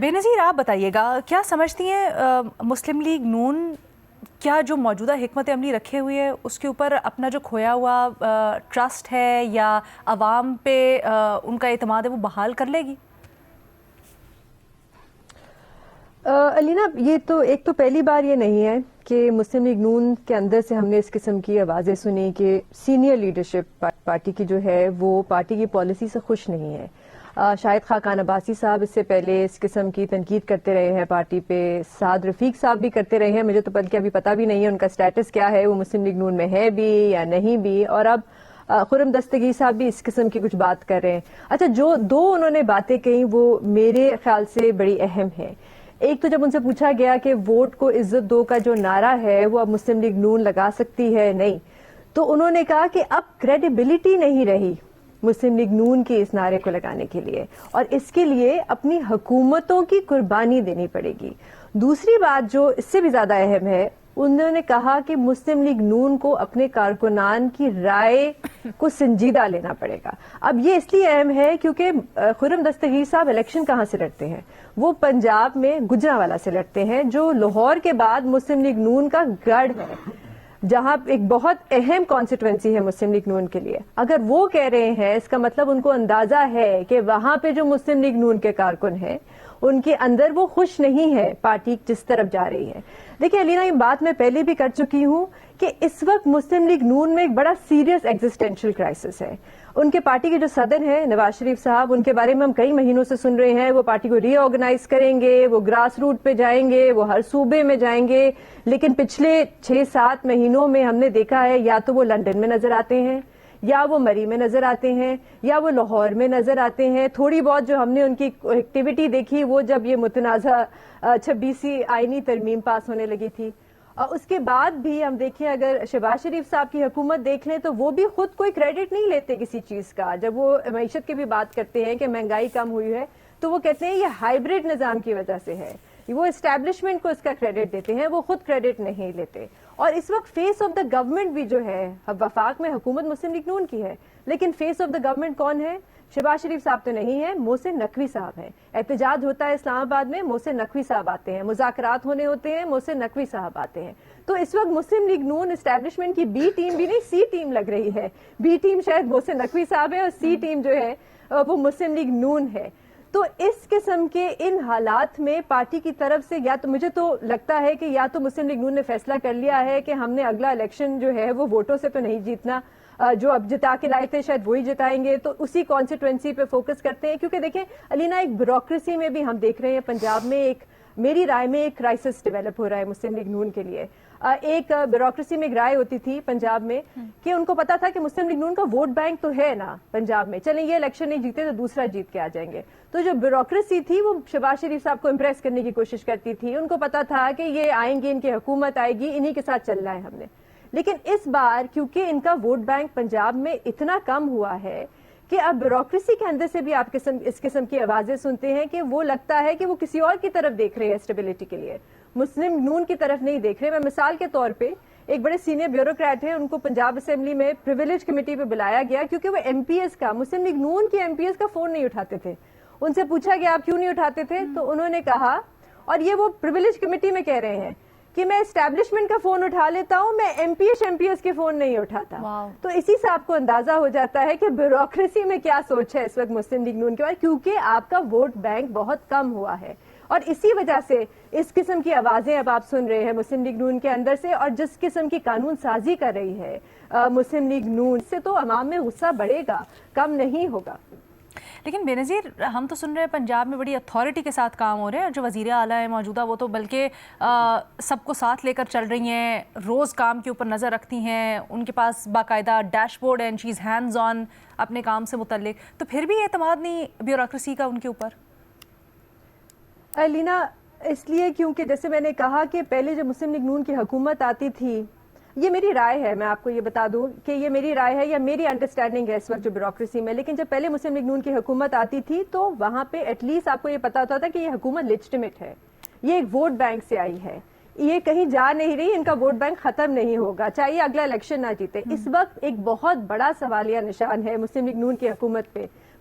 بےنظیر آپ بتائیے گا کیا سمجھتی ہیں مسلم لیگ نون کیا جو موجودہ حکمت عملی رکھے ہوئے ہے اس کے اوپر اپنا جو کھویا ہوا ٹرسٹ ہے یا عوام پہ ان کا اعتماد ہے وہ بحال کر لے گی؟ علینا یہ تو ایک تو پہلی بار یہ نہیں ہے کہ مسلم لیگ نون کے اندر سے ہم نے اس قسم کی آوازیں سنی کہ سینئر لیڈرشپ پارٹی کی جو ہے وہ پارٹی کی پالیسی سے خوش نہیں ہے. شاہد خاقان عباسی صاحب اس سے پہلے اس قسم کی تنقید کرتے رہے ہیں پارٹی پہ, سعد رفیق صاحب بھی کرتے رہے ہیں, مجھے تو بلکہ ابھی پتہ بھی نہیں ہے ان کا سٹیٹس کیا ہے, وہ مسلم لیگ نون میں ہے بھی یا نہیں بھی. اور اب خرم دستگیر صاحب بھی اس قسم کی کچھ بات کر رہے ہیں. اچھا, جو دو انہوں نے باتیں کہیں وہ میرے خیال سے بڑی اہم ہے. ایک تو جب ان سے پوچھا گیا کہ ووٹ کو عزت دو کا جو نعرہ ہے وہ اب مسلم لیگ نون لگا سکتی ہے نہیں, تو انہوں نے کہا کہ اب کریڈیبلٹی نہیں رہی مسلم لیگ نون کے اس نعرے کو لگانے کے لیے, اور اس کے لیے اپنی حکومتوں کی قربانی دینی پڑے گی. دوسری بات جو اس سے بھی زیادہ اہم ہے, انہوں نے کہا کہ مسلم لیگ نون کو اپنے کارکنان کی رائے کو سنجیدہ لینا پڑے گا. اب یہ اس لیے اہم ہے کیونکہ خرم دستگیر صاحب الیکشن کہاں سے لڑتے ہیں؟ وہ پنجاب میں گجرانوالہ سے لڑتے ہیں, جو لاہور کے بعد مسلم لیگ نون کا گڑھ ہے, جہاں ایک بہت اہم کانسٹیٹوئنسی ہے مسلم لیگ نون کے لیے. اگر وہ کہہ رہے ہیں اس کا مطلب ان کو اندازہ ہے کہ وہاں پہ جو مسلم لیگ نون کے کارکن ہیں ان کے اندر وہ خوش نہیں ہے پارٹی جس طرف جا رہی ہے. دیکھیں علینا, یہ بات میں پہلے بھی کر چکی ہوں کہ اس وقت مسلم لیگ نون میں ایک بڑا سیریس ایگزسٹینشل کرائسس ہے. ان کے پارٹی کے جو صدر ہیں نواز شریف صاحب, ان کے بارے میں ہم کئی مہینوں سے سن رہے ہیں وہ پارٹی کو ری آرگنائز کریں گے, وہ گراس روٹ پہ جائیں گے, وہ ہر صوبے میں جائیں گے. لیکن پچھلے 6-7 مہینوں میں ہم نے دیکھا ہے یا تو وہ لندن میں نظر آتے ہیں, یا وہ مری میں نظر آتے ہیں, یا وہ لاہور میں نظر آتے ہیں. تھوڑی بہت جو ہم نے ان کی ایکٹیویٹی دیکھی وہ جب یہ متنازع 26 آئینی ترمیم پاس ہونے لگی تھی. اس کے بعد بھی ہم دیکھیں, اگر شہباز شریف صاحب کی حکومت دیکھ لیں تو وہ بھی خود کوئی کریڈٹ نہیں لیتے کسی چیز کا. جب وہ معیشت کی بھی بات کرتے ہیں کہ مہنگائی کم ہوئی ہے تو وہ کہتے ہیں یہ ہائیبرڈ نظام کی وجہ سے ہے, وہ اسٹیبلشمنٹ کو اس کا کریڈٹ دیتے ہیں, وہ خود کریڈٹ نہیں لیتے. اور اس وقت فیس آف دا گورنمنٹ بھی جو ہے وفاق میں حکومت مسلم لیگ نون کی ہے, لیکن فیس آف دا گورنمنٹ کون ہے؟ شہباز شریف صاحب تو نہیں ہے, محسن نقوی صاحب ہیں. احتجاج ہوتا ہے اسلام آباد میں, محسن نقوی صاحب آتے ہیں. مذاکرات ہونے ہوتے ہیں, محسن نقوی صاحب آتے ہیں. تو اس وقت مسلم لیگ نون اسٹیبلشمنٹ کی بی ٹیم بھی نہیں, سی ٹیم لگ رہی ہے. بی ٹیم شاید محسن نقوی صاحب ہے اور سی ٹیم جو ہے وہ مسلم لیگ نون ہے. تو اس قسم کے ان حالات میں پارٹی کی طرف سے یا تو مجھے تو لگتا ہے کہ یا تو مسلم لیگ نون نے فیصلہ کر لیا ہے کہ ہم نے اگلا الیکشن جو ہے وہ ووٹوں سے تو نہیں جیتنا, جو اب جتا کے لائے تھے شاید وہی جتائیں گے, تو اسی کانسٹیٹوئنسی پہ فوکس کرتے ہیں. کیونکہ دیکھیں علینا, ایک بیوروکریسی میں بھی ہم دیکھ رہے ہیں پنجاب میں ایک, میری رائے میں ایک کرائسس ڈیولپ ہو رہا ہے مسلم لیگ نون کے لیے. ایک بیوروکریسی میں ایک رائے ہوتی تھی پنجاب میں کہ ان کو پتا تھا کہ مسلم لیگ نون کا ووٹ بینک تو ہے نا پنجاب میں, چلیں یہ الیکشن نہیں جیتے تو دوسرا جیت کے آ جائیں گے. تو جو بیوروکریسی تھی وہ شہباز شریف صاحب کو امپریس کرنے کی کوشش کرتی تھی. ان کو پتا تھا کہ یہ آئیں گے, ان کی حکومت آئے گی, انہی کے ساتھ چلنا ہے ہم نے. لیکن اس بار کیونکہ ان کا ووٹ بینک پنجاب میں اتنا کم ہوا ہے کہ اب بیوروکریسی کے اندر سے بھی آپ اس قسم کی آوازیں سنتے ہیں کہ وہ لگتا ہے کہ وہ کسی اور کی طرف دیکھ رہے ہیں اسٹیبلٹی کے لیے, مسلم نون کی طرف نہیں دیکھ رہے. میں مثال کے طور پہ ایک بڑے سینئر بیوروکریٹ ہیں, ان کو پنجاب اسمبلی میں پریویلیج کمیٹی پہ بلایا گیا کیونکہ وہ ایم پی ایس کا, مسلم لیگ نون کے ایم پی ایس کا فون نہیں اٹھاتے تھے. ان سے پوچھا گیا آپ کیوں نہیں اٹھاتے تھے, تو انہوں نے کہا, اور یہ وہ پریویلیج کمیٹی میں کہہ رہے ہیں کہ میں اسٹیبلشمنٹ کا فون اٹھا لیتا ہوں, میں ایم پی ایس کے فون نہیں اٹھاتا. تو اسی سے آپ کو اندازہ ہو جاتا ہے کہ بیوروکریسی میں کیا سوچ ہے اس وقت مسلم لیگ نون کے بعد, کیونکہ آپ کا ووٹ بینک بہت کم ہوا ہے. اور اسی وجہ سے اس قسم کی آوازیں اب آپ سن رہے ہیں مسلم لیگ نون کے اندر سے, اور جس قسم کی قانون سازی کر رہی ہے مسلم لیگ نون سے, تو عوام میں غصہ بڑھے گا, کم نہیں ہوگا. لیکن بےنظیر, ہم تو سن رہے ہیں پنجاب میں بڑی اتھارٹی کے ساتھ کام ہو رہے ہیں, جو وزیر اعلیٰ ہیں موجودہ وہ تو بلکہ سب کو ساتھ لے کر چل رہی ہیں, روز کام کے اوپر نظر رکھتی ہیں, ان کے پاس باقاعدہ dash board and she is hands on اپنے کام سے متعلق. تو پھر بھی اعتماد نہیں بیوروکریسی کا ان کے اوپر؟ لینا, اس لیے کیونکہ جیسے میں نے کہا کہ پہلے جب مسلم لیگ نون کی حکومت آتی تھی, یہ میری رائے ہے, میں آپ کو یہ بتا دوں کہ یہ میری رائے ہے یا میری انڈرسٹینڈنگ ہے اس وقت جو بیوروکریسی میں, لیکن جب پہلے مسلم لیگ نون کی حکومت آتی تھی تو وہاں پہ ایٹ لیسٹ آپ کو یہ پتا ہوتا تھا کہ یہ حکومت لیجٹیمیٹ ہے, یہ ایک ووٹ بینک سے آئی ہے, یہ کہیں جا نہیں رہی, ان کا ووٹ بینک ختم نہیں ہوگا چاہے یہ اگلا الیکشن نہ جیتے. اس وقت ایک بہت بڑا سوالیہ نشان ہے مسلم لیگ نون کی حکومت پہ.